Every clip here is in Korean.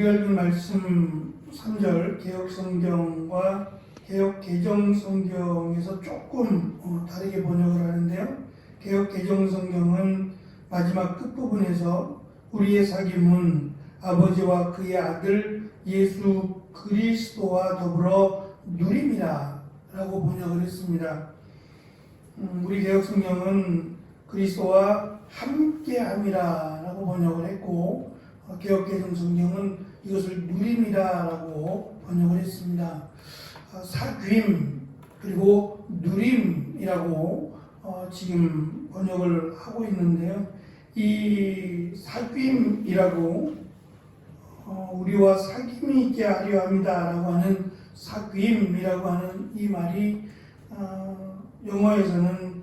우리가 읽은 말씀 3절 개혁성경과 개혁개정성경에서 조금 다르게 번역을 하는데요. 개혁개정성경은 마지막 끝부분에서 우리의 사귐은 아버지와 그의 아들 예수 그리스도와 더불어 누림이라 라고 번역을 했습니다. 우리 개혁성경은 그리스도와 함께함이라 라고 번역을 했고, 개혁개정성경은 이것을 누림이라 라고 번역을 했습니다. 사귐 그리고 누림이라고 지금 번역을 하고 있는데요. 이 사귐이라고 우리와 사귐이 있게 하려 합니다 라고 하는 사귐이라고 하는 이 말이 영어에서는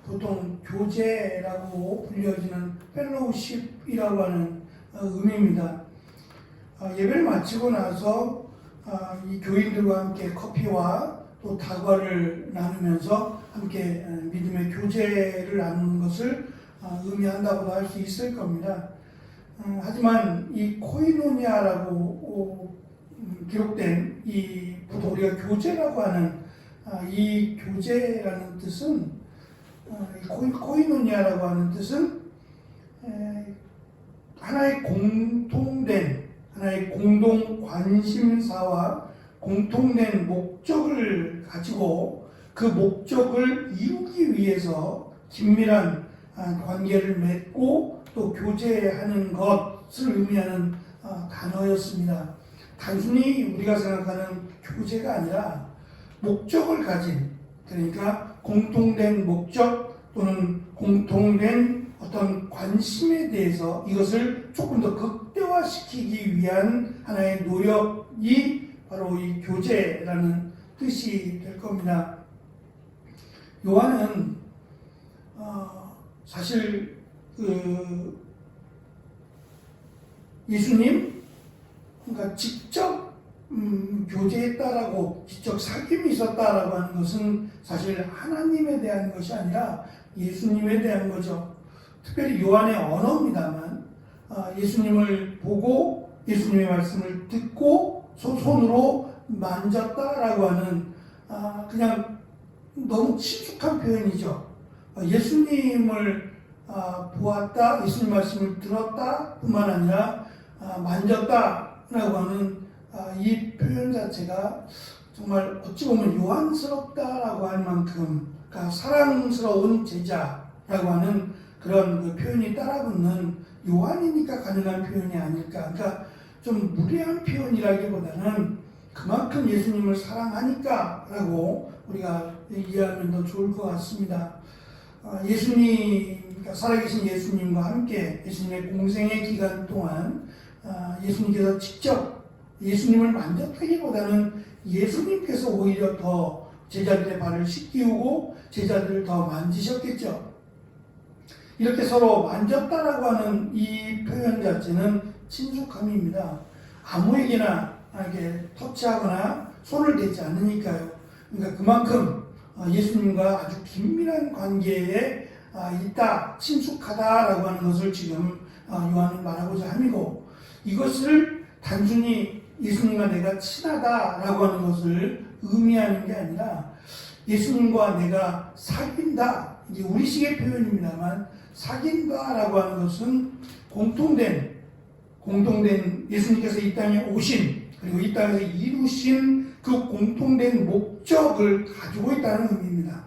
보통 교제라고 불려지는 펠로우십이라고 하는 의미입니다. 예배를 마치고 나서 이 교인들과 함께 커피와 또 다과를 나누면서 함께 믿음의 교제를 나누는 것을 의미한다고도 할 수 있을 겁니다. 하지만 이 코이노니아라고 기록된 이 보통 우리가 교제라고 하는 이 교제라는 뜻은 코이노니아라고 하는 뜻은 하나의 공통된 하나의 공동 관심사와 공통된 목적을 가지고 그 목적을 이루기 위해서 긴밀한 관계를 맺고 또 교제하는 것을 의미하는 단어였습니다. 단순히 우리가 생각하는 교제가 아니라 목적을 가진, 그러니까 공통된 목적 또는 공통된 어떤 관심에 대해서 이것을 조금 더 극대화시키기 위한 하나의 노력이 바로 이 교제라는 뜻이 될 겁니다. 요한은 사실 예수님, 그러니까 직접 교제했다라고, 직접 사귐이 있었다라고 하는 것은 사실 하나님에 대한 것이 아니라 예수님에 대한 거죠. 특별히 요한의 언어입니다만 예수님을 보고 예수님의 말씀을 듣고 손으로 만졌다라고 하는 그냥 너무 친숙한 표현이죠. 예수님을 보았다, 예수님 말씀을 들었다 뿐만 아니라 만졌다라고 하는 이 표현 자체가 정말 어찌 보면 요한스럽다라고 할 만큼, 그러니까 사랑스러운 제자라고 하는 그런 그 표현이 따라붙는 요한이니까 가능한 표현이 아닐까. 그러니까 좀 무례한 표현이라기보다는 그만큼 예수님을 사랑하니까라고 우리가 이해하면 더 좋을 것 같습니다. 예수님, 그러니까 살아계신 예수님과 함께 예수님의 공생의 기간 동안 예수님께서 직접 예수님을 만졌다기보다는 예수님께서 오히려 더 제자들의 발을 씻기우고 제자들을 더 만지셨겠죠. 이렇게 서로 만졌다라고 하는 이 표현 자체는 친숙함입니다. 아무에게나 이렇게 터치하거나 손을 대지 않으니까요. 그러니까 그만큼 예수님과 아주 긴밀한 관계에 있다, 친숙하다라고 하는 것을 지금 요한은 말하고자 함이고, 이것을 단순히 예수님과 내가 친하다라고 하는 것을 의미하는 게 아니라 예수님과 내가 사귄다, 이제 우리식의 표현입니다만 사귄다라고 하는 것은 공통된 예수님께서 이 땅에 오신, 그리고 이 땅에서 이루신 그 공통된 목적을 가지고 있다는 의미입니다.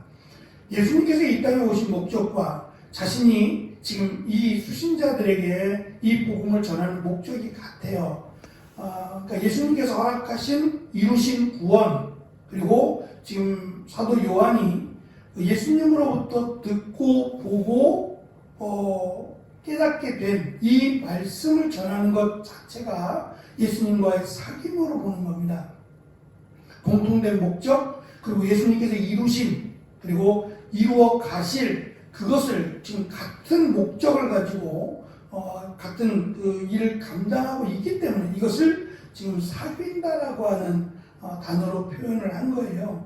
예수님께서 이 땅에 오신 목적과 자신이 지금 이 수신자들에게 이 복음을 전하는 목적이 같아요. 그러니까 예수님께서 허락하신 이루신 구원, 그리고 지금 사도 요한이 예수님으로부터 듣고 보고 깨닫게 된 이 말씀을 전하는 것 자체가 예수님과의 사귐으로 보는 겁니다. 공통된 목적, 그리고 예수님께서 이루신, 그리고 이루어 가실 그것을 지금 같은 목적을 가지고 같은 그 일을 감당하고 있기 때문에 이것을 지금 사귐다라고 하는 단어로 표현을 한 거예요.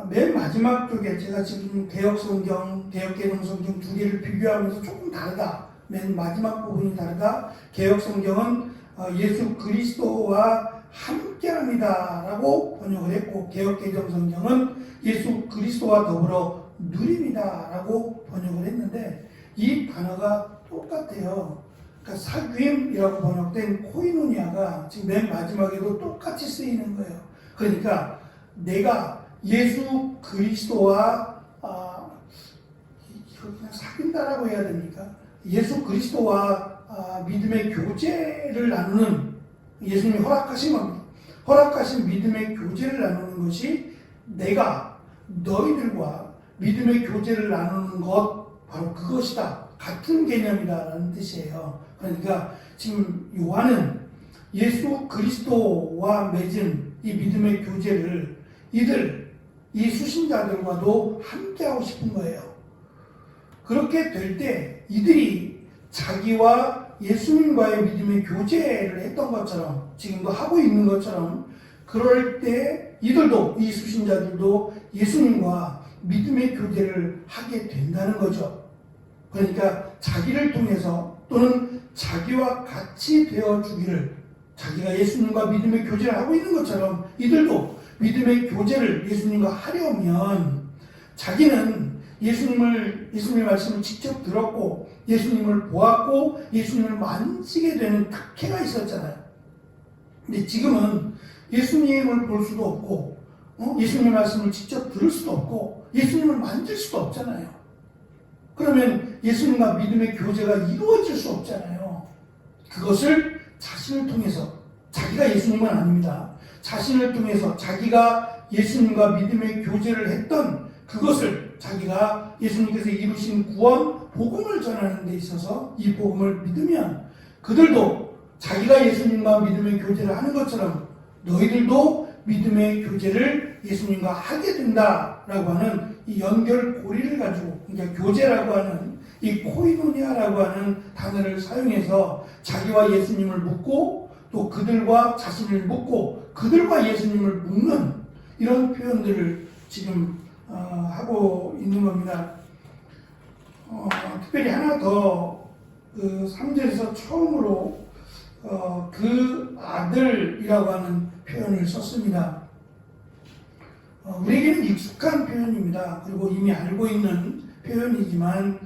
맨 마지막 쪽에 제가 지금 개혁성경, 개혁개정성경 두 개를 비교하면서 조금 다르다, 맨 마지막 부분이 다르다. 개혁성경은 예수 그리스도와 함께합니다 라고 번역을 했고, 개역개정성경은 예수 그리스도와 더불어 누립니다 라고 번역을 했는데, 이 단어가 똑같아요. 그러니까 사귐이라고 번역된 코이노니아가 지금 맨 마지막에도 똑같이 쓰이는 거예요. 그러니까 내가 예수 그리스도와 이거 그냥 사귄다라고 해야 됩니까? 예수 그리스도와 믿음의 교제를 나누는, 예수님이 허락하신 겁니다. 허락하신 믿음의 교제를 나누는 것이 내가 너희들과 믿음의 교제를 나누는 것, 바로 그것이다. 같은 개념이다라는 뜻이에요. 그러니까 지금 요한은 예수 그리스도와 맺은 이 믿음의 교제를 이 수신자들과도 함께하고 싶은 거예요. 그렇게 될 때 이들이 자기와 예수님과의 믿음의 교제를 했던 것처럼, 지금도 하고 있는 것처럼, 그럴 때 이들도, 이 수신자들도 예수님과 믿음의 교제를 하게 된다는 거죠. 그러니까 자기를 통해서 또는 자기와 같이 되어주기를, 자기가 예수님과 믿음의 교제를 하고 있는 것처럼 이들도 믿음의 교제를 예수님과 하려면, 자기는 예수님의 말씀을 직접 들었고 예수님을 보았고 예수님을 만지게 되는 특혜가 있었잖아요. 근데 지금은 예수님을 볼 수도 없고 예수님의 말씀을 직접 들을 수도 없고 예수님을 만질 수도 없잖아요. 그러면 예수님과 믿음의 교제가 이루어질 수 없잖아요. 그것을 자신을 통해서, 자기가 예수님은 아닙니다. 자신을 통해서 자기가 예수님과 믿음의 교제를 했던 그것을, 자기가 예수님께서 이루신 구원, 복음을 전하는 데 있어서 이 복음을 믿으면 그들도 자기가 예수님과 믿음의 교제를 하는 것처럼 너희들도 믿음의 교제를 예수님과 하게 된다라고 하는 이 연결고리를 가지고, 그러니까 교제라고 하는 이 코이노니아라고 하는 단어를 사용해서 자기와 예수님을 묻고 또 그들과 자신을 묻고 그들과 예수님을 묻는 이런 표현들을 지금 하고 있는 겁니다. 특별히 하나 더, 3절에서 처음으로 그 아들이라고 하는 표현을 썼습니다. 우리에게는 익숙한 표현입니다. 그리고 이미 알고 있는 표현이지만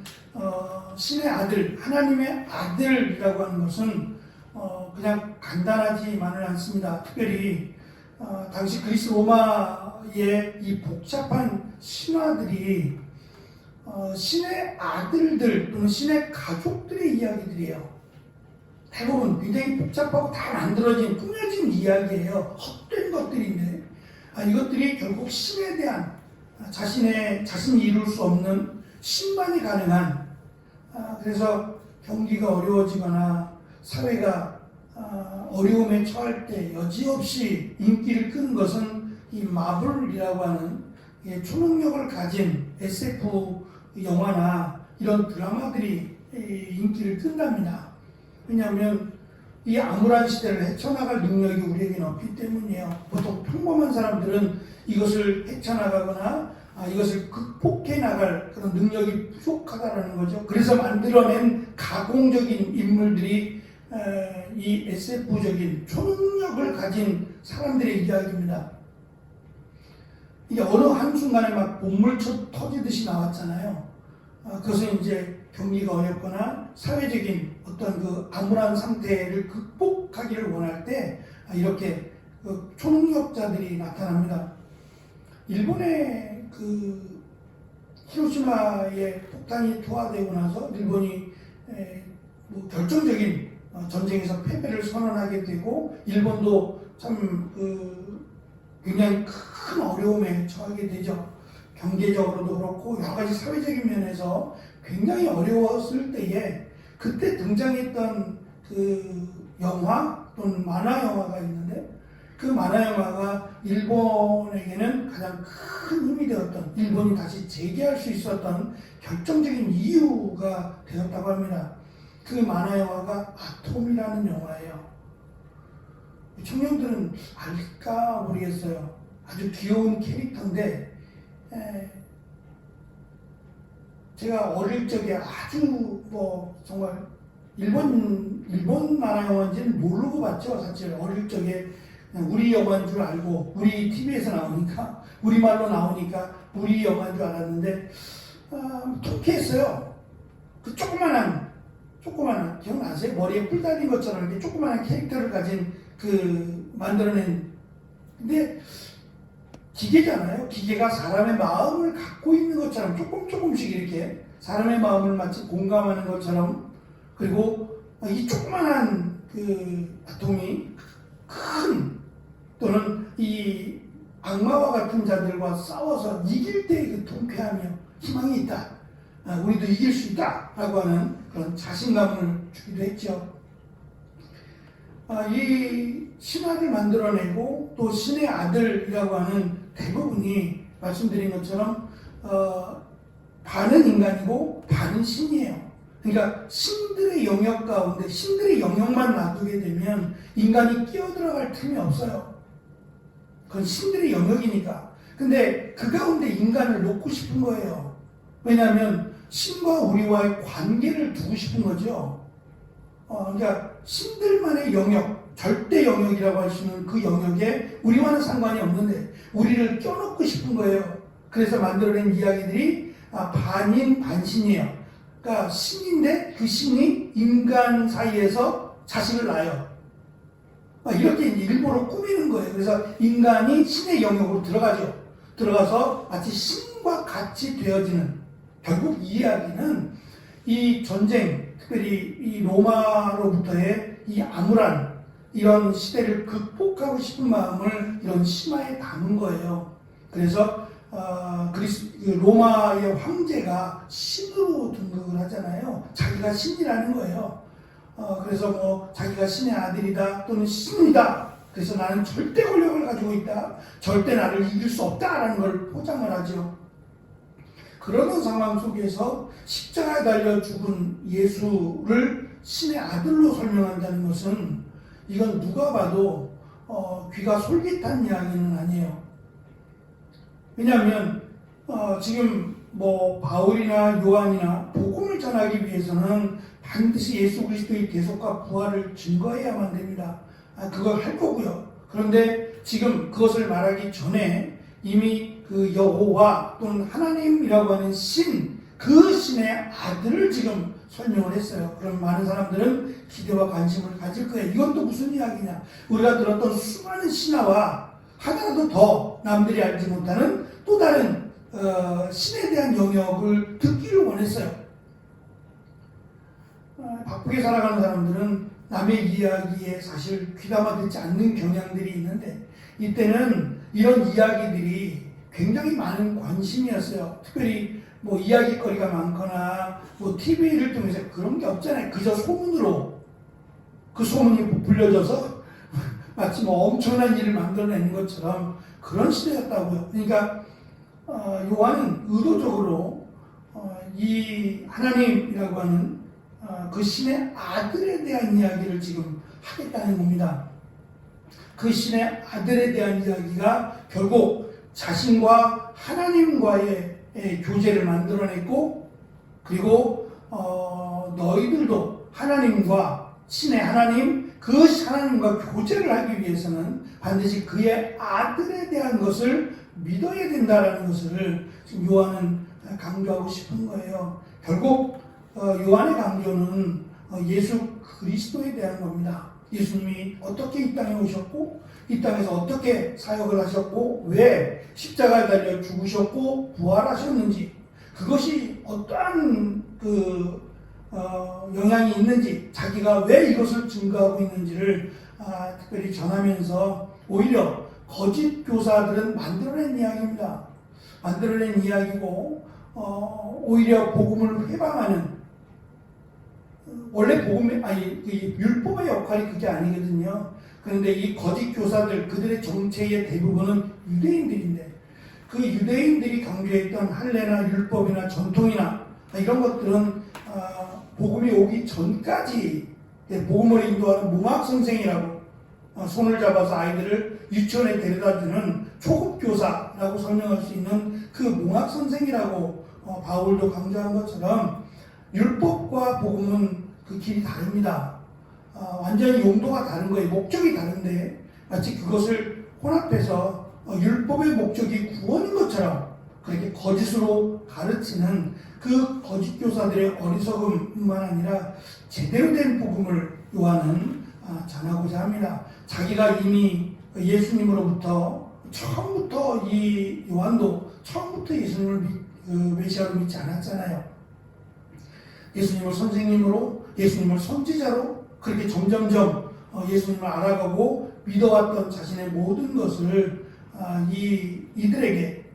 신의 아들, 하나님의 아들이라고 하는 것은 그냥 간단하지만은 않습니다. 특별히 당시 그리스 로마의 이 복잡한 신화들이 신의 아들들 또는 신의 가족들의 이야기들이에요. 대부분 굉장히 복잡하고 다 만들어진, 꾸며진 이야기예요. 헛된 것들인데 이것들이 결국 신에 대한 자신이 이룰 수 없는 신만이 가능한, 그래서 경기가 어려워지거나 사회가 어려움에 처할 때 여지없이 인기를 끄는 것은 이 마블이라고 하는 초능력을 가진 SF 영화나 이런 드라마들이 인기를 끈답니다. 왜냐하면 이 암울한 시대를 헤쳐나갈 능력이 우리에게는 없기 때문이에요. 보통 평범한 사람들은 이것을 헤쳐나가거나 이것을 극복해 나갈 그런 능력이 부족하다는 거죠. 그래서 만들어낸 가공적인 인물들이 이 SF적인 초능력을 가진 사람들의 이야기입니다. 이게 어느 한순간에 막 본물쳐 터지듯이 나왔잖아요. 그것은 이제 경기가 어렵거나 사회적인 어떤 그 암울한 상태를 극복하기를 원할 때 이렇게 그 초능력자들이 나타납니다. 일본의 그 히로시마의 폭탄이 투하되고 나서 일본이 뭐 결정적인 전쟁에서 패배를 선언하게 되고 일본도 참 굉장히 큰 어려움에 처하게 되죠. 경제적으로도 그렇고 여러 가지 사회적인 면에서 굉장히 어려웠을 때에 그때 등장했던 그 영화 또는 만화 영화가 있는데 그 만화 영화가 일본에게는 가장 큰 힘이 되었던, 일본이 다시 재기할 수 있었던 결정적인 이유가 되었다고 합니다. 그 만화 영화가 아톰이라는 영화예요. 청년들은 알까 모르겠어요. 아주 귀여운 캐릭터인데 제가 어릴 적에 아주 정말 일본 일본 나라 영화인지는 모르고 봤죠. 사실 어릴 적에 그냥 우리 영화인 줄 알고, 우리 TV에서 나오니까, 우리말로 나오니까 우리 영화인 줄 알았는데 통쾌했어요. 그 조그만한 기억나세요? 머리에 뿔 달린 것처럼 이렇게 조그만한 캐릭터를 가진 만들어낸, 근데 기계잖아요. 기계가 사람의 마음을 갖고 있는 것처럼 조금씩 이렇게 사람의 마음을 마치 공감하는 것처럼, 그리고 이 조그만한 아톰이 큰, 또는 이 악마와 같은 자들과 싸워서 이길 때의 그 통쾌하며 희망이 있다. 우리도 이길 수 있다. 라고 하는 그런 자신감을 주기도 했죠. 이 신화를 만들어내고 또 신의 아들이라고 하는 대부분이 말씀드린 것처럼 반은 인간이고 반은 신이에요. 그러니까 신들의 영역 가운데 신들의 영역만 놔두게 되면 인간이 끼어들어갈 틈이 없어요. 그건 신들의 영역이니까. 근데 그 가운데 인간을 놓고 싶은 거예요. 왜냐하면 신과 우리와의 관계를 두고 싶은 거죠. 그러니까 신들만의 영역, 절대 영역이라고 할 수 있는 그 영역에 우리와는 상관이 없는데 우리를 껴넣고 싶은 거예요. 그래서 만들어낸 이야기들이 반인 반신이에요. 그러니까 신인데 그 신이 인간 사이에서 자식을 낳아요. 이렇게 일부러 꾸미는 거예요. 그래서 인간이 신의 영역으로 들어가죠. 들어가서 마치 신과 같이 되어지는, 결국 이 이야기는 이 전쟁, 특별히 이 로마로부터의 이 암울한 이런 시대를 극복하고 싶은 마음을 이런 신화에 담은 거예요. 그래서 로마의 황제가 신으로 등극을 하잖아요. 자기가 신이라는 거예요. 그래서 뭐 자기가 신의 아들이다 또는 신이다. 그래서 나는 절대 권력을 가지고 있다. 절대 나를 이길 수 없다라는 걸 포장을 하죠. 그러는 상황 속에서 십자가에 달려 죽은 예수를 신의 아들로 설명한다는 것은 이건 누가 봐도 귀가 솔깃한 이야기는 아니에요. 왜냐하면 지금 뭐 바울이나 요한이나 복음을 전하기 위해서는 반드시 예수 그리스도의 대속과 부활을 증거해야만 됩니다. 그걸 할 거고요. 그런데 지금 그것을 말하기 전에 이미 그 여호와 또는 하나님이라고 하는 신, 그 신의 아들을 지금 설명을 했어요. 그럼 많은 사람들은 기대와 관심을 가질 거예요. 이건 또 무슨 이야기냐? 우리가 들었던 수많은 신화와 하나라도 더 남들이 알지 못하는 또 다른 신에 대한 영역을 듣기를 원했어요. 바쁘게 살아가는 사람들은 남의 이야기에 사실 귀담아 듣지 않는 경향들이 있는데 이때는 이런 이야기들이 굉장히 많은 관심이었어요. 특별히 뭐 이야기거리가 많거나 뭐 TV를 통해서 그런 게 없잖아요. 그저 소문으로 그 소문이 불려져서 마치 뭐 엄청난 일을 만들어내는 것처럼 그런 시대였다고요. 그러니까 요한은 의도적으로 이 하나님이라고 하는 그 신의 아들에 대한 이야기를 지금 하겠다는 겁니다. 그 신의 아들에 대한 이야기가 결국 자신과 하나님과의 교제를 만들어냈고, 그리고 너희들도 하나님과 신의 하나님, 그 하나님과 교제를 하기 위해서는 반드시 그의 아들에 대한 것을 믿어야 된다는 것을 지금 요한은 강조하고 싶은 거예요. 결국 요한의 강조는 예수 그리스도에 대한 겁니다. 예수님이 어떻게 이 땅에 오셨고 이 땅에서 어떻게 사역을 하셨고 왜 십자가에 달려 죽으셨고 부활하셨는지, 그것이 어떠한 영향이 있는지, 자기가 왜 이것을 증거하고 있는지를 특별히 전하면서 오히려 거짓 교사들은 만들어낸 이야기입니다. 만들어낸 이야기고 오히려 복음을 회방하는, 원래 율법의 역할이 그게 아니거든요. 그런데 이 거짓 교사들, 그들의 정체의 대부분은 유대인들인데 그 유대인들이 강조했던 할례나 율법이나 전통이나 이런 것들은 복음이 오기 전까지 복음을 인도하는 몽학 선생이라고, 손을 잡아서 아이들을 유치원에 데려다주는 초급 교사라고 설명할 수 있는 그 몽학 선생이라고 바울도 강조한 것처럼 율법과 복음은 그 길이 다릅니다. 완전히 용도가 다른 거예요. 목적이 다른데 마치 그것을 혼합해서 율법의 목적이 구원인 것처럼 그렇게 거짓으로 가르치는 그 거짓 교사들의 어리석음뿐만 아니라 제대로 된 복음을 요한은 전하고자 합니다. 자기가 이미 예수님으로부터 처음부터 이 요한도 처음부터 예수님을 메시아로 믿지 않았잖아요. 예수님을 선생님으로, 예수님을 선지자로 그렇게 점점점 예수님을 알아가고 믿어왔던 자신의 모든 것을 이들에게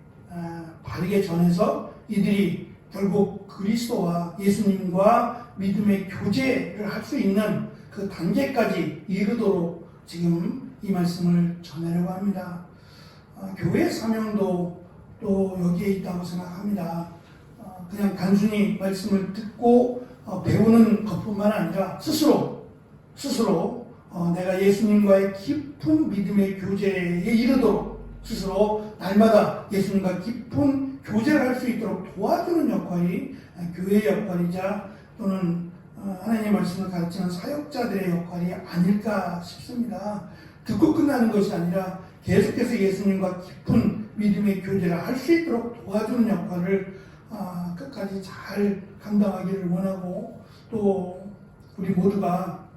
바르게 전해서 이들이 결국 그리스도와 예수님과 믿음의 교제를 할 수 있는 그 단계까지 이르도록 지금 이 말씀을 전하려고 합니다. 교회의 사명도 또 여기에 있다고 생각합니다. 그냥 단순히 말씀을 듣고 배우는 것뿐만 아니라 스스로 내가 예수님과의 깊은 믿음의 교제에 이르도록 스스로 날마다 예수님과 깊은 교제를 할 수 있도록 도와주는 역할이 교회의 역할이자 또는 하나님의 말씀을 가르치는 사역자들의 역할이 아닐까 싶습니다. 듣고 끝나는 것이 아니라 계속해서 예수님과 깊은 믿음의 교제를 할 수 있도록 도와주는 역할을 끝까지 잘 감당하기를 원하고 또 우리 모두가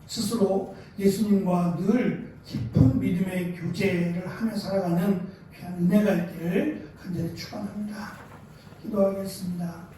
스스로 예수님과 늘 깊은 믿음의 교제를 하며 살아가는 귀한 은혜가 있기를 간절히 축원합니다. 기도하겠습니다.